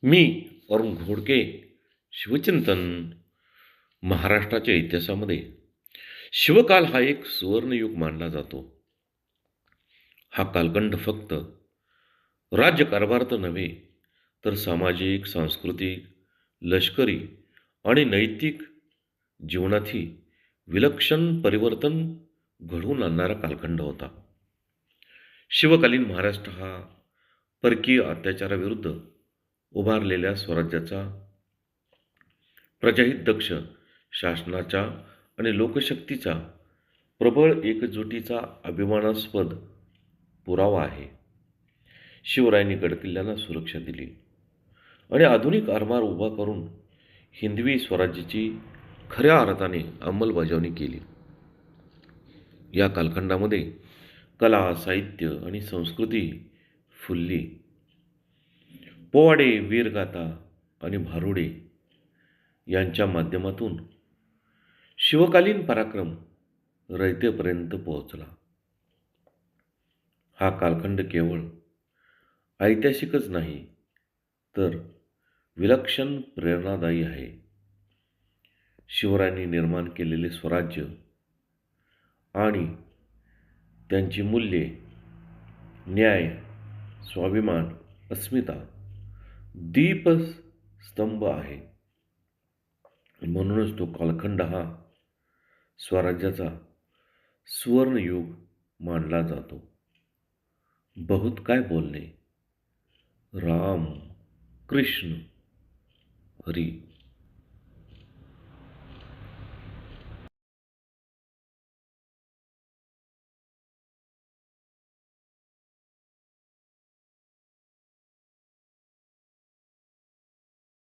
मी अरुण घोडके. शिवचिंतन. महाराष्ट्राच्या इतिहासामध्ये शिवकाल हा एक सुवर्णयुग मानला जातो. हा कालखंड फक्त राज्यकारभार तर नव्हे, तर सामाजिक, सांस्कृतिक, लष्करी आणि नैतिक जीवनातही विलक्षण परिवर्तन घडवून आणणारा कालखंड होता. शिवकालीन महाराष्ट्र हा परकीय अत्याचाराविरुद्ध उभारलेल्या स्वराज्याचा, प्रजाहित दक्ष शासनाच्या आणि लोकशक्तीचा प्रबळ एकजुटीचा अभिमानास्पद पुरावा आहे. शिवरायांनी गडकिल्ल्यांना सुरक्षा दिली आणि आधुनिक आरमार उभा करून हिंदवी स्वराज्याची खऱ्या अर्थाने अंमलबजावणी केली. या कालखंडामध्ये कला, साहित्य आणि संस्कृती फुलली. पोवाडे, वीरगाथा आणि भारुडे यांच्या माध्यमातून शिवकालीन पराक्रम रयतेपर्यंत पोहोचला. हा कालखंड केवळ ऐतिहासिकच नाही, तर विलक्षण प्रेरणादायी आहे. शिवरायांनी निर्माण केलेले स्वराज्य आणि त्यांची मूल्ये, न्याय, स्वाभिमान, अस्मिता दीपस्तंभ आहे. म्हणूनच तो कालखंड हा स्वराज्याचा सुवर्णयुग मानला जातो. बहुत काय बोलणे. राम, कृष्ण, हरी.